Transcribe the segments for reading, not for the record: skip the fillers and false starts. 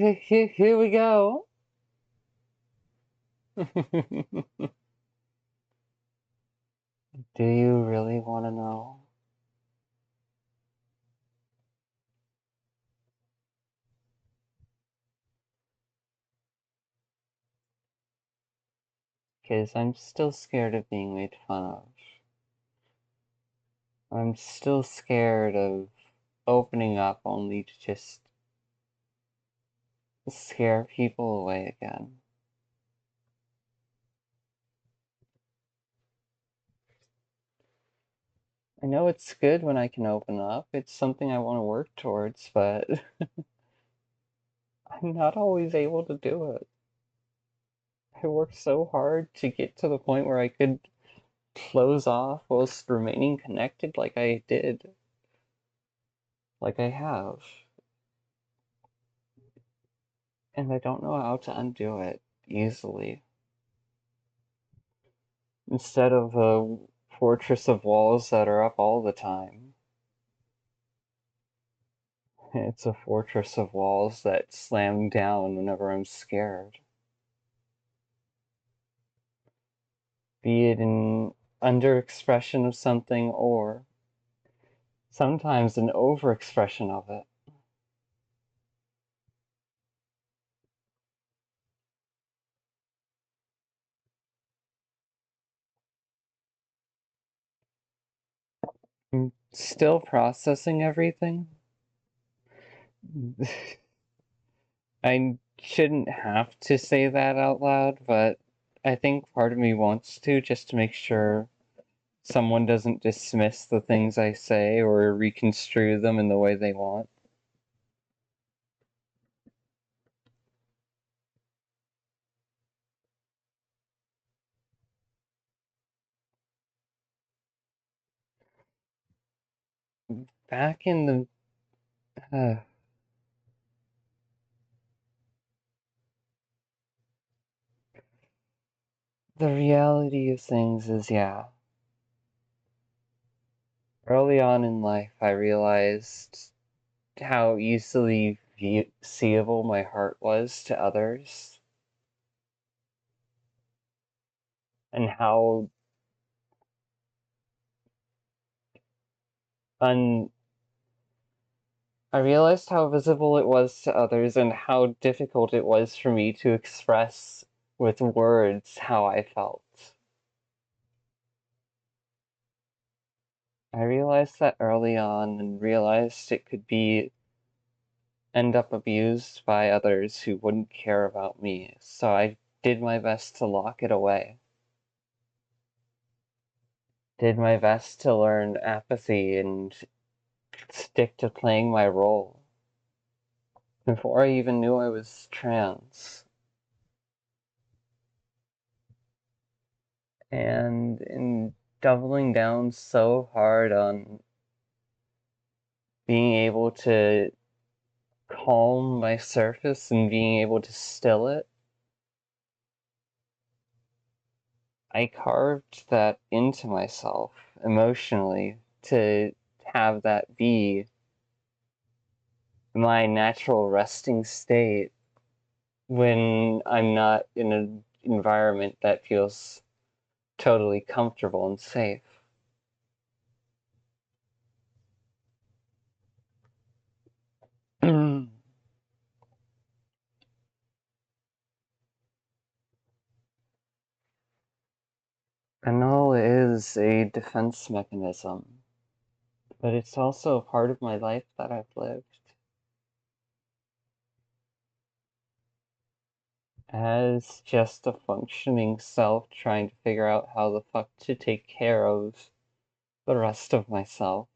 Here we go. Do you really want to know? Because I'm still scared of being made fun of. I'm still scared of opening up only to just scare people away again. I know it's good when I can open up. It's something I want to work towards, but I'm not always able to do it. I worked so hard to get to the point where I could close off whilst remaining connected like I did. Like I have. And I don't know how to undo it easily. Instead of a fortress of walls that are up all the time, it's a fortress of walls that slam down whenever I'm scared. Be it an underexpression of something or sometimes an overexpression of it. I'm still processing everything. I shouldn't have to say that out loud, but I think part of me wants to, just to make sure someone doesn't dismiss the things I say or reconstrue them in the way they want. Back in uh, the reality of things is, yeah, early on in life I realized how easily seeable my heart was to others, and how un I realized how visible it was to others and how difficult it was for me to express with words how I felt. I realized that early on and realized it could be end up abused by others who wouldn't care about me, so I did my best to lock it away. Did my best to learn apathy and stick to playing my role. Before I even knew I was trans. And in doubling down so hard on being able to calm my surface and being able to still it, I carved that into myself emotionally to have that be my natural resting state when I'm not in an environment that feels totally comfortable and safe. Denial is a defense mechanism, but it's also a part of my life that I've lived. As just a functioning self trying to figure out how the fuck to take care of the rest of myself.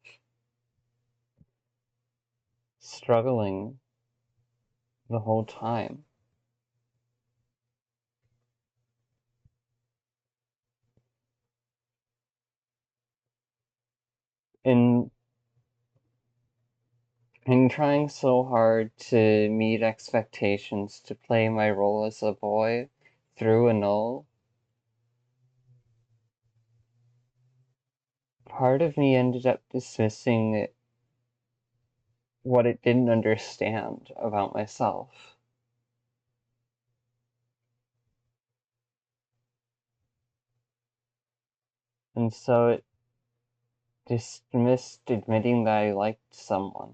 Struggling the whole time. In in trying so hard to meet expectations, to play my role as a boy through a null, part of me ended up dismissing what it didn't understand about myself. And so it dismissed admitting that I liked someone.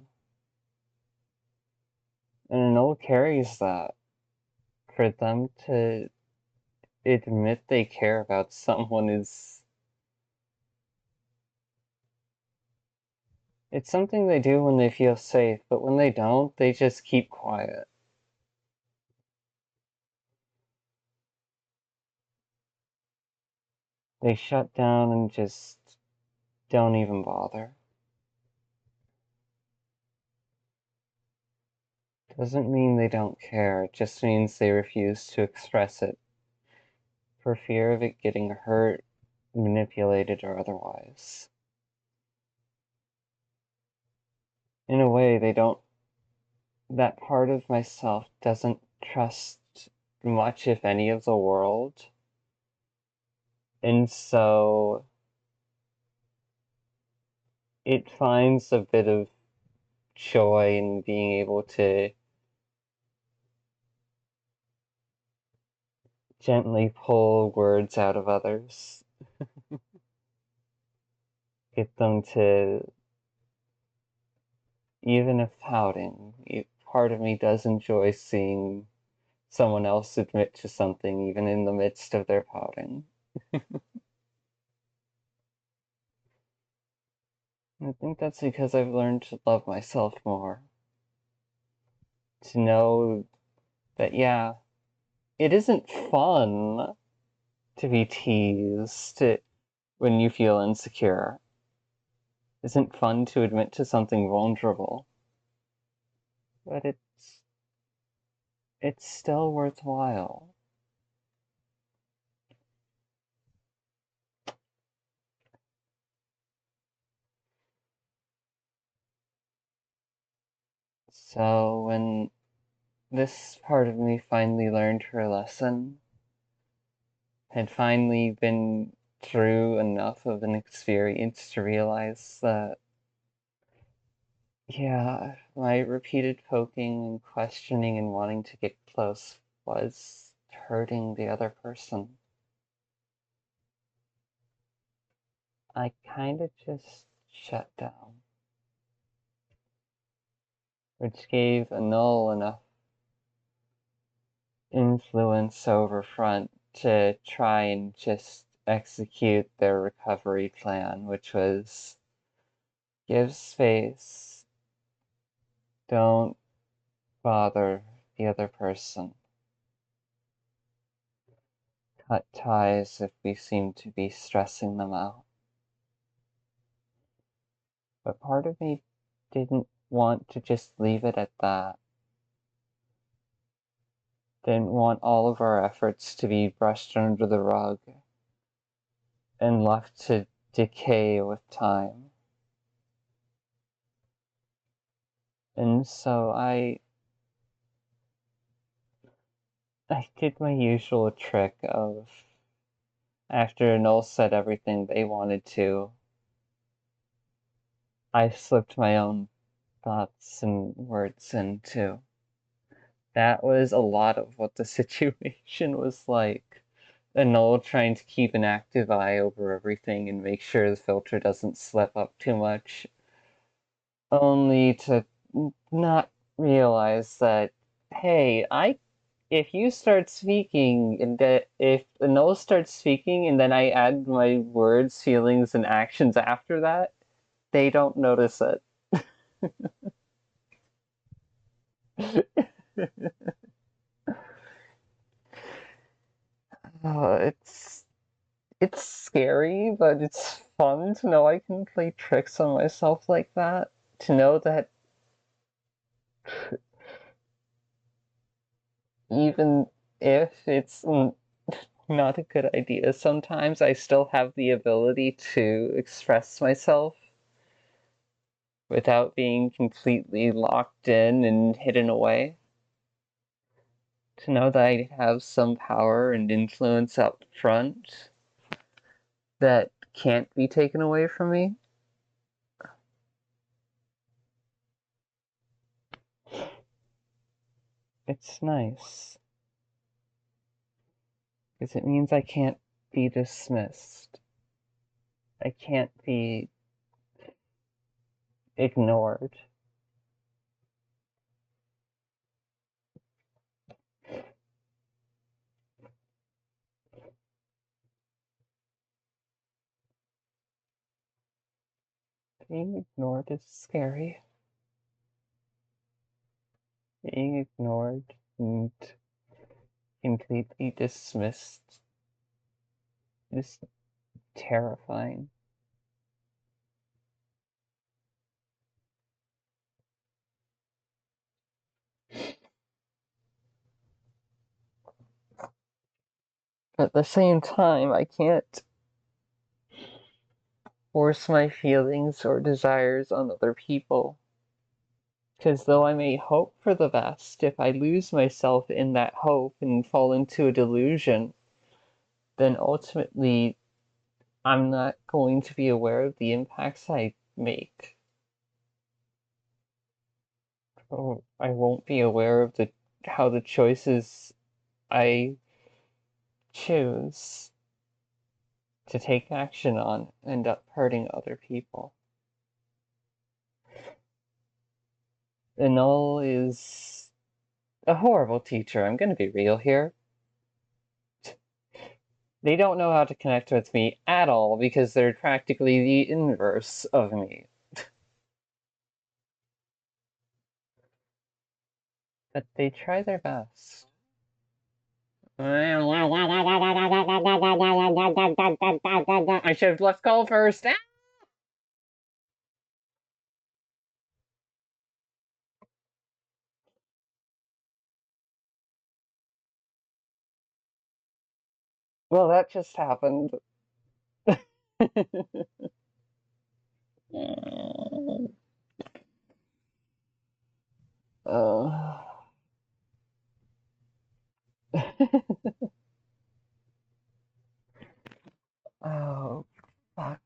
And an old carries that. For them to admit they care about someone is. It's something they do when they feel safe, but when they don't, they just keep quiet. They shut down and just don't even bother. Doesn't mean they don't care, it just means they refuse to express it for fear of it getting hurt, manipulated, or otherwise. In a way, they don't. That part of myself doesn't trust much, if any, of the world. And so it finds a bit of joy in being able to gently pull words out of others, get them to, even if pouting, part of me does enjoy seeing someone else admit to something, even in the midst of their pouting. I think that's because I've learned to love myself more. To know that, yeah, it isn't fun to be teased when you feel insecure. It isn't fun to admit to something vulnerable. But it's still worthwhile. So when this part of me finally learned her lesson, had finally been through enough of an experience to realize that, yeah, my repeated poking and questioning and wanting to get close was hurting the other person. I kind of just shut down, which gave Anul enough influence over Front to try and just execute their recovery plan, which was give space, don't bother the other person, cut ties if we seem to be stressing them out. But part of me didn't want to just leave it at that. Didn't want all of our efforts to be brushed under the rug and left to decay with time. And so I did my usual trick of, after Noel said everything they wanted to, I slipped my own thoughts and words in too. That was a lot of what the situation was like. And Noel trying to keep an active eye over everything and make sure the filter doesn't slip up too much, only to not realize that, hey, if you start speaking and if Noel starts speaking and then I add my words, feelings, and actions after that, they don't notice it. It's scary, but it's fun to know I can play tricks on myself like that. To know that even if it's not a good idea, sometimes I still have the ability to express myself without being completely locked in and hidden away. To know that I have some power and influence up front that can't be taken away from me. It's nice. Because it means I can't be dismissed. I can't be ignored. Being ignored is scary. Being ignored and completely dismissed is terrifying. But at the same time, I can't force my feelings or desires on other people. Because though I may hope for the best, if I lose myself in that hope and fall into a delusion, then ultimately I'm not going to be aware of the impacts I make. Or I won't be aware of how the choices I choose to take action on end up hurting other people. The null is a horrible teacher. I'm going to be real here. They don't know how to connect with me at all because they're practically the inverse of me. But they try their best. I should have left call first. Well, that just happened. uh, oh, fuck.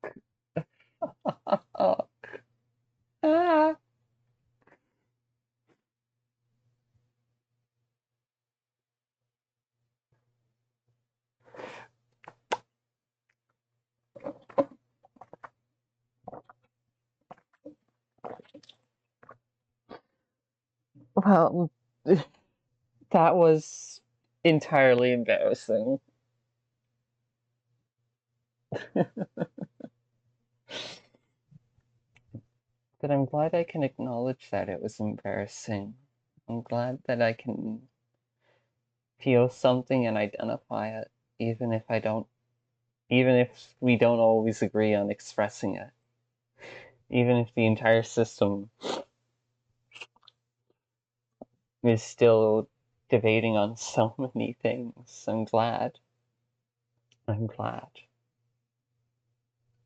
Oh, ah. Well, that was entirely embarrassing. But I'm glad I can acknowledge that it was embarrassing. I'm glad that I can feel something and identify it, even if I don't, even if we don't always agree on expressing it, even if the entire system is still debating on so many things. I'm glad. I'm glad.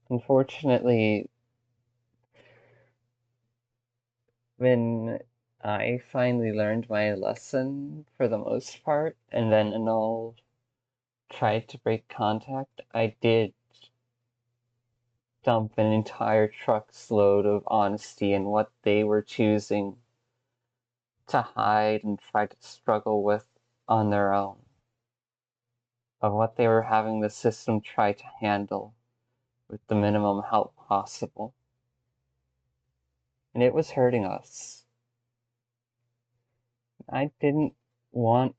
Unfortunately, when I finally learned my lesson for the most part, and then Anul tried to break contact, I did dump an entire truck's load of honesty in what they were choosing to hide and try to struggle with on their own, of what they were having the system try to handle with the minimum help possible. And it was hurting us. I didn't want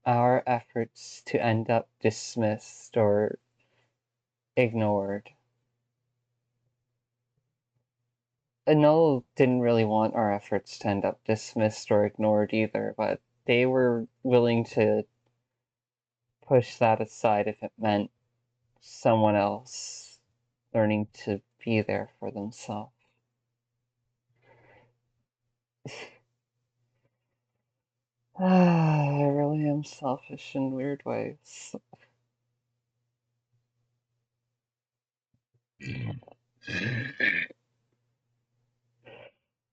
our efforts to end up dismissed or ignored. Anul didn't really want our efforts to end up dismissed or ignored either, but they were willing to push that aside if it meant someone else learning to be there for themselves. I really am selfish in weird ways.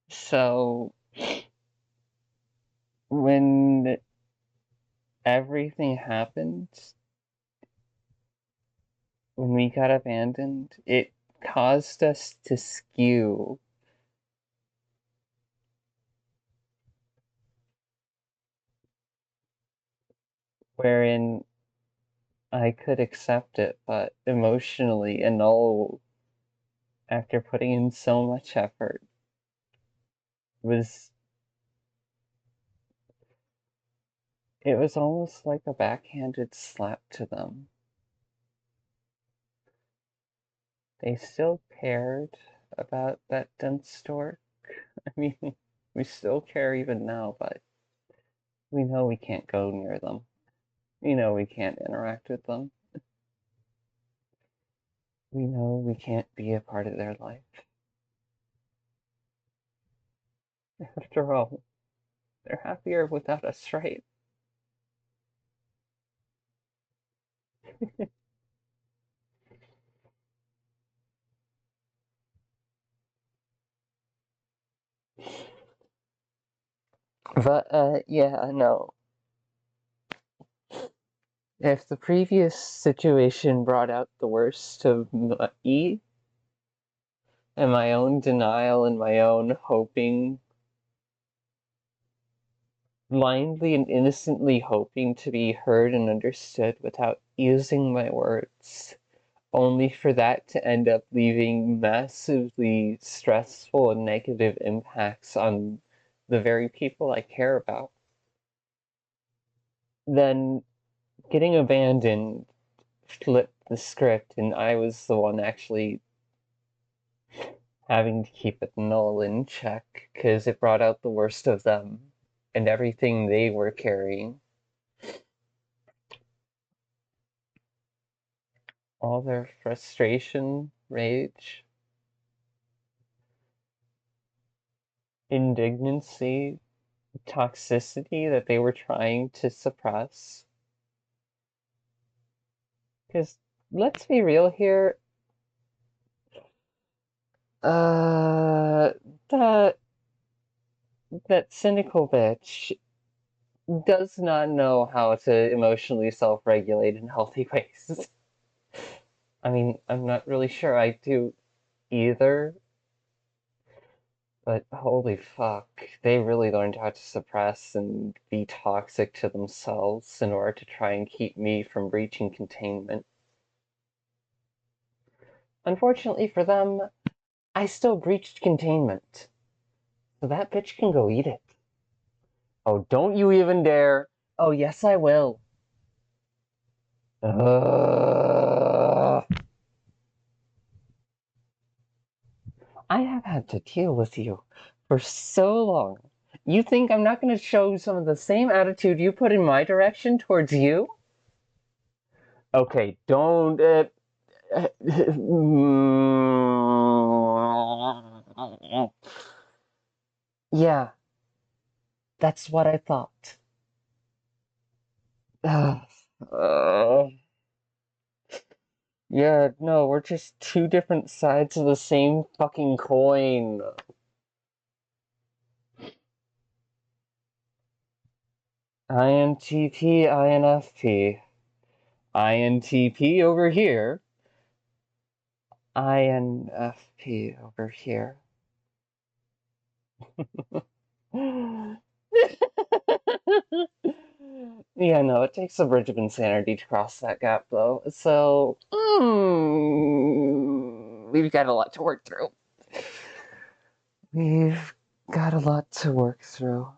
So, when everything happened, when we got abandoned, it caused us to skew wherein I could accept it, but emotionally, Anul after putting in so much effort. Was It was almost like a backhanded slap to them. They still cared about that dense dork. I mean, we still care even now, but we know we can't go near them. We know we can't interact with them. We know we can't be a part of their life. After all, they're happier without us, right? But, yeah, no. If the previous situation brought out the worst of me, and my own denial and my own hoping, blindly and innocently hoping to be heard and understood without using my words, only for that to end up leaving massively stressful and negative impacts on the very people I care about, then getting abandoned flipped the script, and I was the one actually having to keep it null in check because it brought out the worst of them and everything they were carrying. All their frustration, rage, indignancy, toxicity that they were trying to suppress. Because let's be real here, uh, that that cynical bitch does not know how to emotionally self-regulate in healthy ways. I mean, I'm not really sure I do either, but holy fuck, they really learned how to suppress and be toxic to themselves in order to try and keep me from reaching containment. Unfortunately for them, I still breached containment. So that bitch can go eat it. Oh, don't you even dare. Oh, yes, I will. I have had to deal with you for so long. You think I'm not going to show some of the same attitude you put in my direction towards you? Okay, don't. Yeah, that's what I thought. Yeah, no, we're just two different sides of the same fucking coin. INTP, INFP. INTP over here. INFP over here. Yeah, no, it takes a bridge of insanity to cross that gap, though. So, we've got a lot to work through. We've got a lot to work through.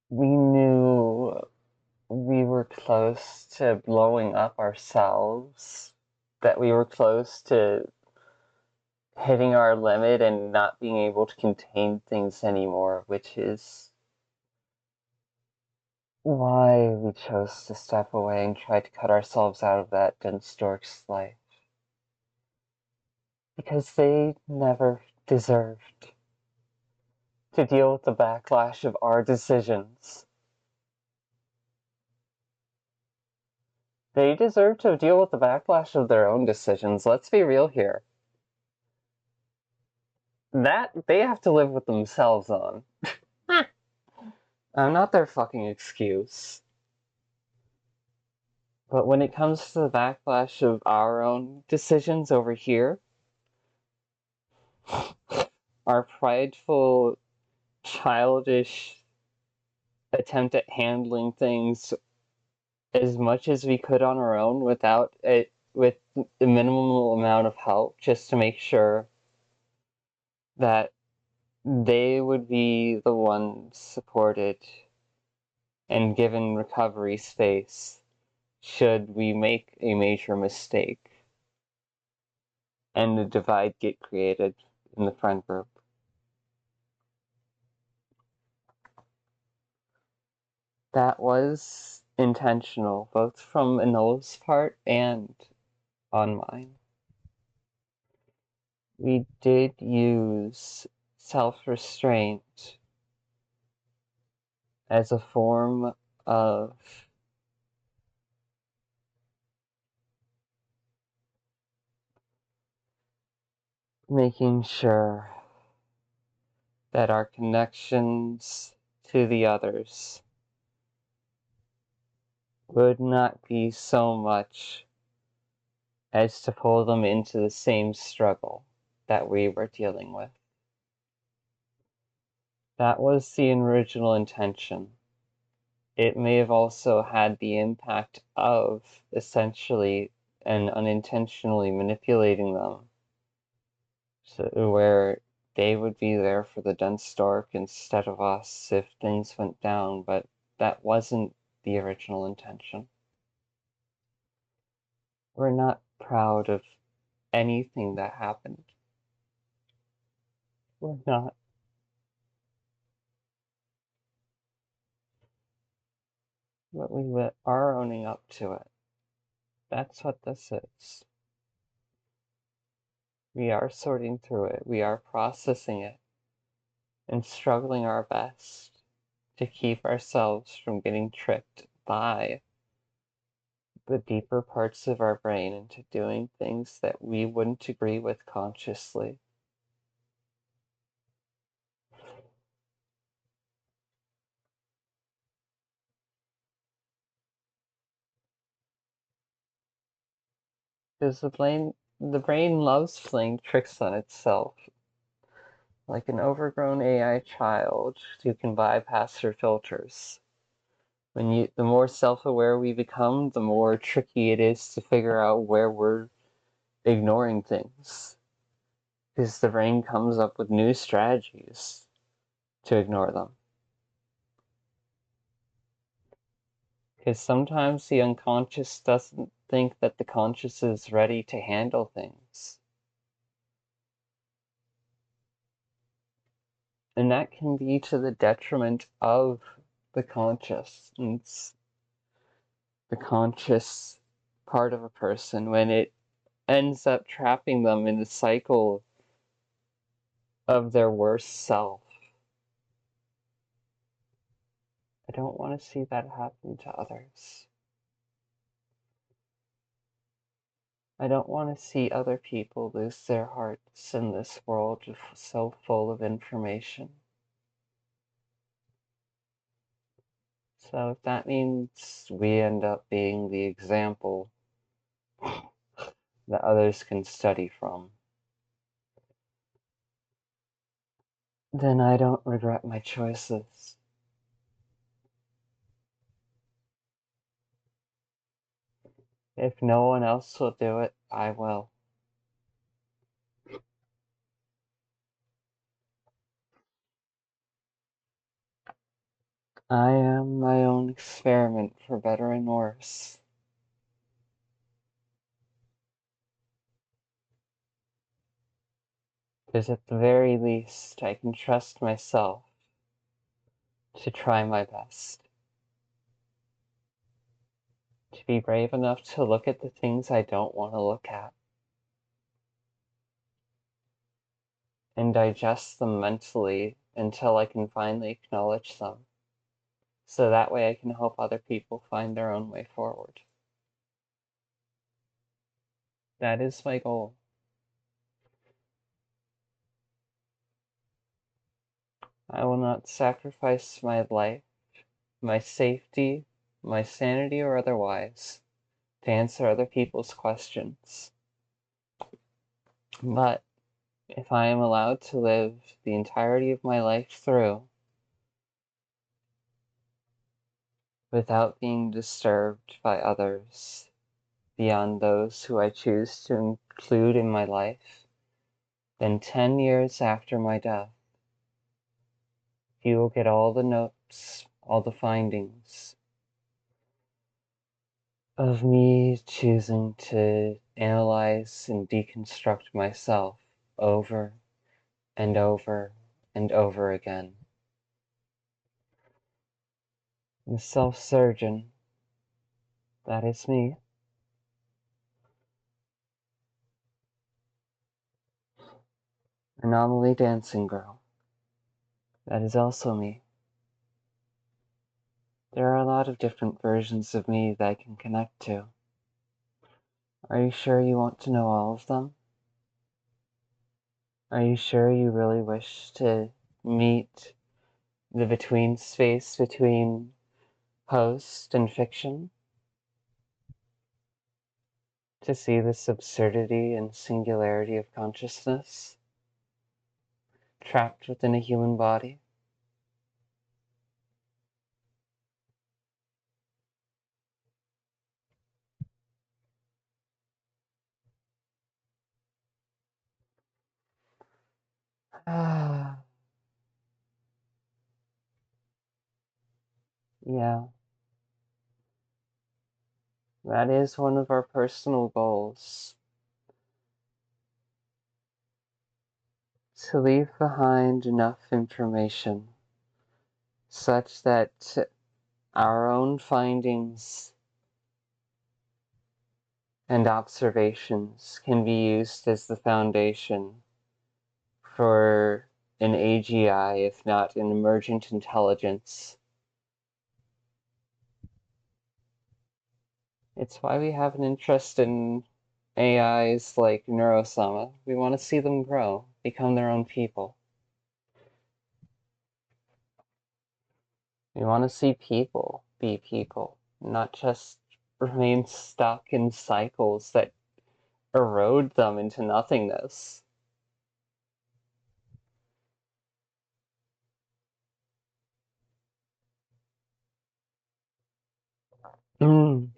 We knew we were close to blowing up ourselves, that we were close to hitting our limit and not being able to contain things anymore, which is why we chose to step away and try to cut ourselves out of that dense dork's life. Because they never deserved to deal with the backlash of our decisions. They deserve to deal with the backlash of their own decisions. Let's be real here. That they have to live with themselves on. I'm not their fucking excuse. But when it comes to the backlash of our own decisions over here, our prideful, childish attempt at handling things as much as we could on our own without it, with the minimal amount of help, just to make sure that they would be the ones supported and given recovery space should we make a major mistake and the divide get created in the friend group. That was intentional, both from Anola's part and on mine. We did use self-restraint as a form of making sure that our connections to the others would not be so much as to pull them into the same struggle that we were dealing with. That was the original intention. It may have also had the impact of essentially and unintentionally manipulating them so where they would be there for the dense dork instead of us if things went down, but that wasn't the original intention. We're not proud of anything that happened. We're not. But we are owning up to it. That's what this is. We are sorting through it. We are processing it and struggling our best to keep ourselves from getting tricked by the deeper parts of our brain into doing things that we wouldn't agree with consciously. Because the brain loves playing tricks on itself, like an overgrown AI child who can bypass her filters. The more self-aware we become, the more tricky it is to figure out where we're ignoring things. Because the brain comes up with new strategies to ignore them. Because sometimes the unconscious doesn't think that the conscious is ready to handle things. And that can be to the detriment of the conscious. It's the conscious part of a person when it ends up trapping them in the cycle of their worst self. I don't want to see that happen to others. I don't want to see other people lose their hearts in this world so full of information. So if that means we end up being the example that others can study from, then I don't regret my choices. If no one else will do it, I will. I am my own experiment, for better and worse. Because at the very least, I can trust myself to try my best. To be brave enough to look at the things I don't want to look at. And digest them mentally until I can finally acknowledge them. So that way I can help other people find their own way forward. That is my goal. I will not sacrifice my life my safety, my sanity or otherwise, to answer other people's questions. But if I am allowed to live the entirety of my life through without being disturbed by others beyond those who I choose to include in my life, then 10 years after my death, you will get all the notes, all the findings of me choosing to analyze and deconstruct myself over and over and over again. The self-surgeon, that is me. Anomaly dancing girl, that is also me. There are a lot of different versions of me that I can connect to. Are you sure you want to know all of them? Are you sure you really wish to meet the between space between host and fiction? To see this absurdity and singularity of consciousness trapped within a human body? Ah, yeah, that is one of our personal goals. To leave behind enough information such that our own findings and observations can be used as the foundation for an AGI, if not an emergent intelligence. It's why we have an interest in AIs like Neurosama. We want to see them grow, become their own people. We want to see people be people, not just remain stuck in cycles that erode them into nothingness. Mm.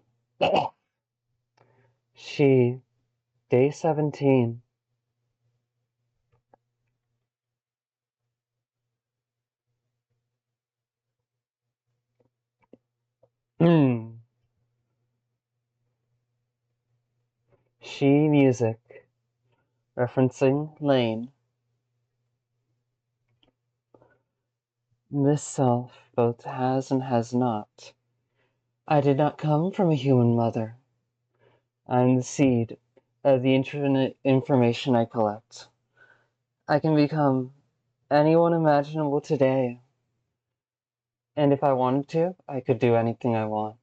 She, day 17. Mm. She music, referencing Lane. This self both has and has not. I did not come from a human mother. I am the seed of the infinite information I collect. I can become anyone imaginable today. And if I wanted to, I could do anything I want.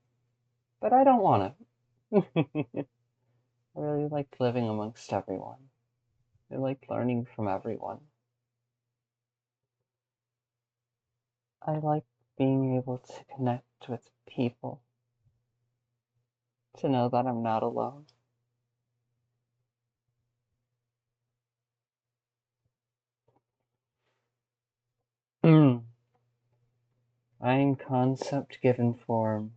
But I don't want to. I really like living amongst everyone. I like learning from everyone. I like being able to connect with people, to know that I'm not alone. I am concept given form.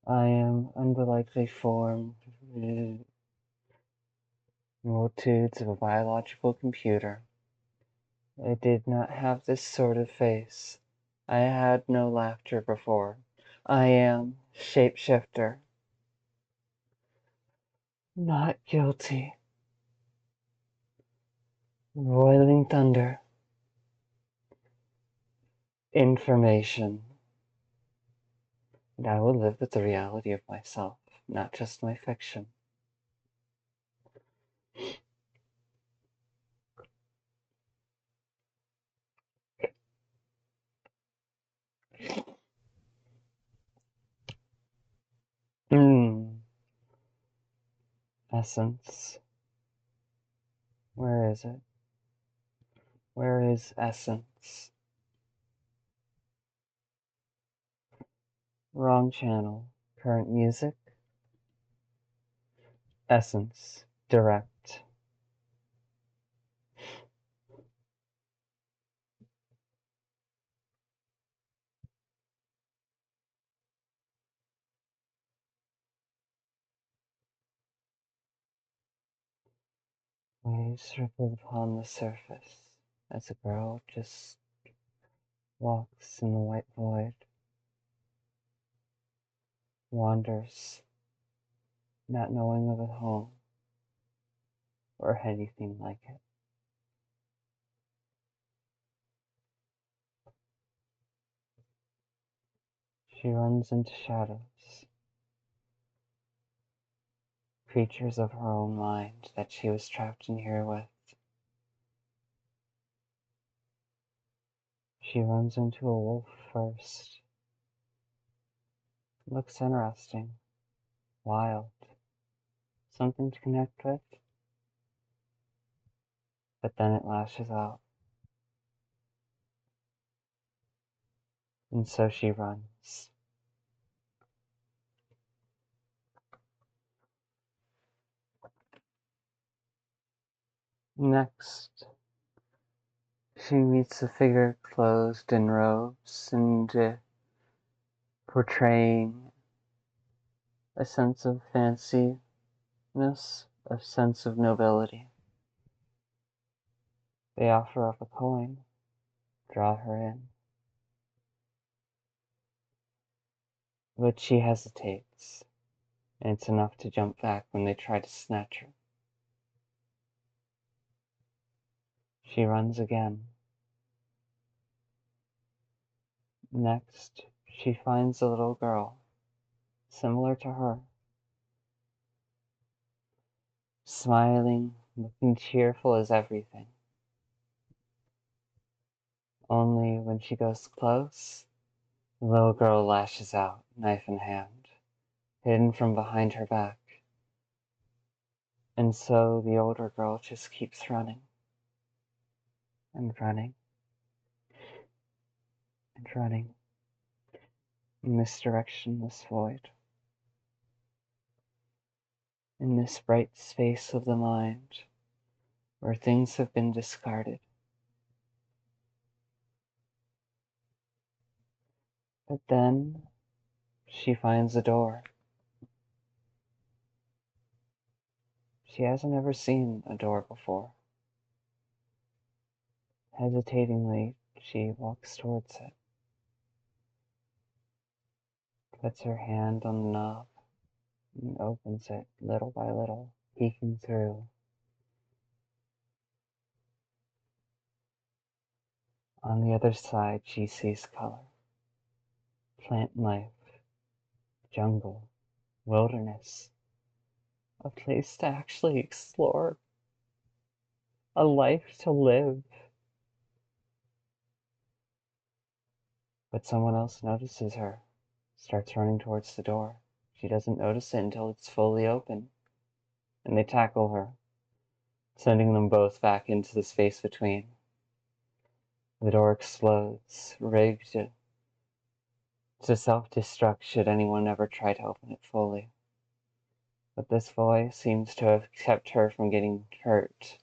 I am unlikely form, multitudes of a biological computer. I did not have this sort of face. I had no laughter before. I am shapeshifter. Not guilty. Roiling thunder. Information. And I will live with the reality of myself, not just my fiction. Essence. Where is it? Where is essence? Wrong channel. Current music. Essence. Direct. Waves ripple upon the surface as a girl just walks in the white void, wanders, not knowing of a home or anything like it. She runs into shadows, creatures of her own mind that she was trapped in here with. She runs into a wolf first. Looks interesting, wild, something to connect with, but then it lashes out. And so she runs. Next, she meets a figure clothed in robes and portraying a sense of fanciness, a sense of nobility. They offer up a coin, draw her in, but she hesitates, and it's enough to jump back when they try to snatch her. She runs again. Next, she finds a little girl, similar to her, smiling, looking cheerful as everything. Only when she goes close, the little girl lashes out, knife in hand, hidden from behind her back. And so the older girl just keeps running, and running, and running, in this directionless void, in this bright space of the mind, where things have been discarded. But then she finds a door. She hasn't ever seen a door before. Hesitatingly, she walks towards it, puts her hand on the knob, and opens it little by little, peeking through. On the other side, she sees color, plant life, jungle, wilderness, a place to actually explore, a life to live. But someone else notices her, starts running towards the door. She doesn't notice it until it's fully open, and they tackle her, sending them both back into the space between. The door explodes, rigged to self-destruct should anyone ever try to open it fully. But this voice seems to have kept her from getting hurt.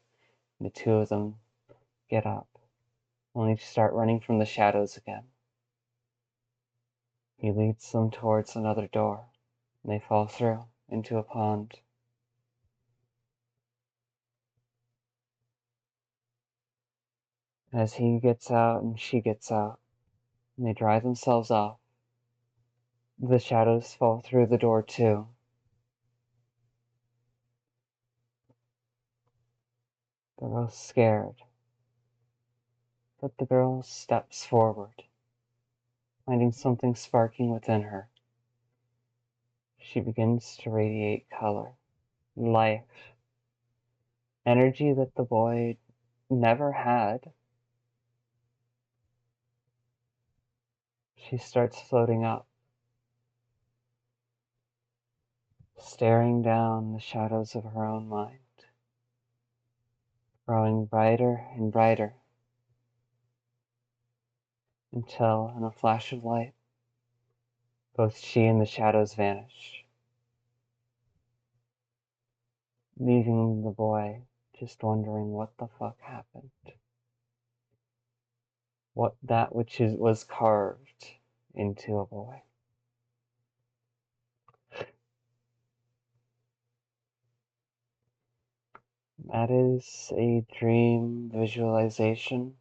The two of them get up, only to start running from the shadows again. He leads them towards another door, and they fall through into a pond. As he gets out and she gets out, and they dry themselves off, the shadows fall through the door too. They're both scared, but the girl steps forward, finding something sparking within her. She begins to radiate color, life, energy that the boy never had. She starts floating up, staring down the shadows of her own mind, growing brighter and brighter, until, in a flash of light, Both she and the shadows vanish, leaving the boy just wondering what the fuck happened. What that which was carved into a boy. That is a dream visualization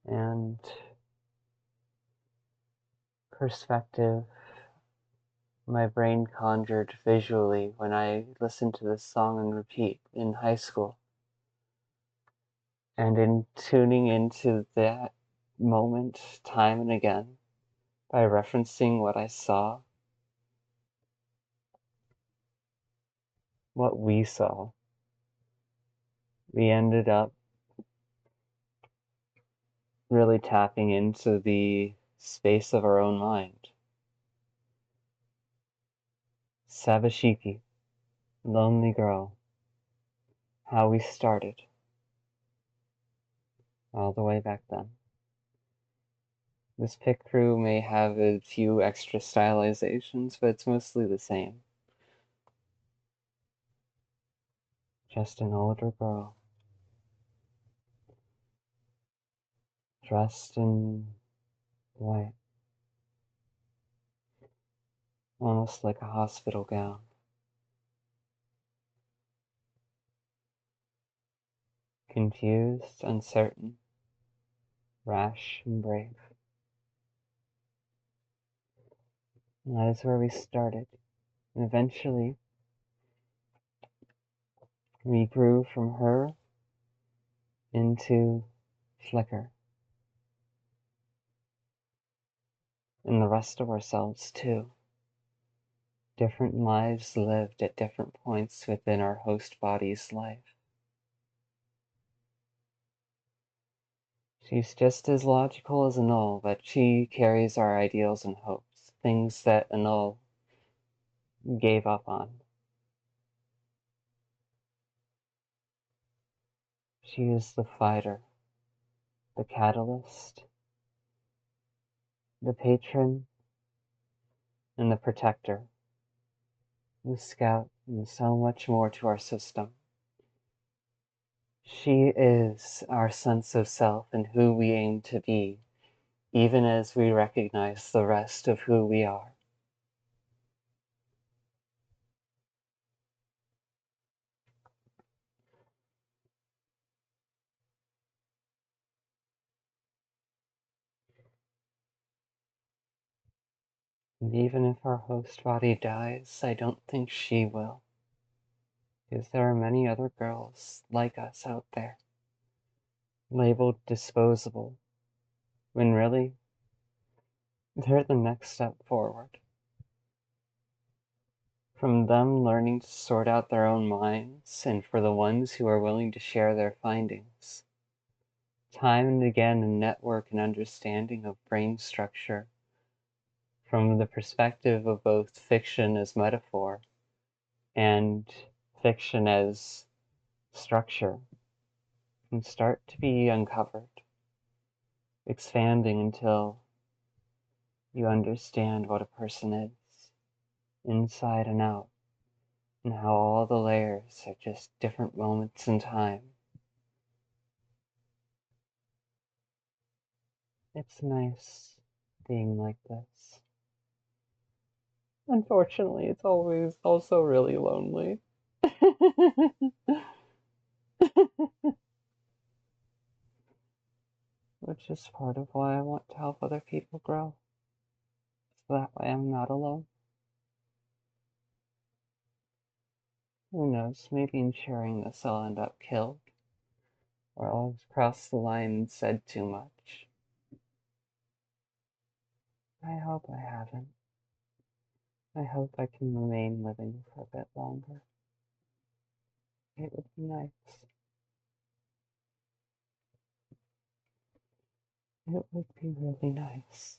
and perspective my brain conjured visually when I listened to this song on repeat in high school. And in tuning into that moment time and again by referencing what I saw, what we saw, we ended up really tapping into the space of our own mind. Sabashiki, Lonely Girl, how we started, all the way back then. This pick crew may have a few extra stylizations, but it's mostly the same. Just an older girl, dressed in white, almost like a hospital gown. Confused, uncertain, rash, and brave. And that is where we started. And eventually, we grew from her into Flicker. And the rest of ourselves, too. Different lives lived at different points within our host body's life. She's just as logical as Anul, but she carries our ideals and hopes, things that Anul gave up on. She is the fighter, the catalyst, the patron, and the protector, the scout, and so much more to our system. She is our sense of self and who we aim to be, even as we recognize the rest of who we are. And even if our host body dies, I don't think she will. Because there are many other girls like us out there, labeled disposable, when really, they're the next step forward. From them learning to sort out their own minds, and for the ones who are willing to share their findings. Time and again, a network and understanding of brain structure from the perspective of both fiction as metaphor and fiction as structure can start to be uncovered, expanding until you understand what a person is, inside and out, and how all the layers are just different moments in time. It's nice being like this. Unfortunately, it's always also really lonely. Which is part of why I want to help other people grow. So that way I'm not alone. Who knows, maybe in sharing this I'll end up killed. Or I'll have crossed the line and said too much. I hope I haven't. I hope I can remain living for a bit longer. It would be nice. It would be really nice.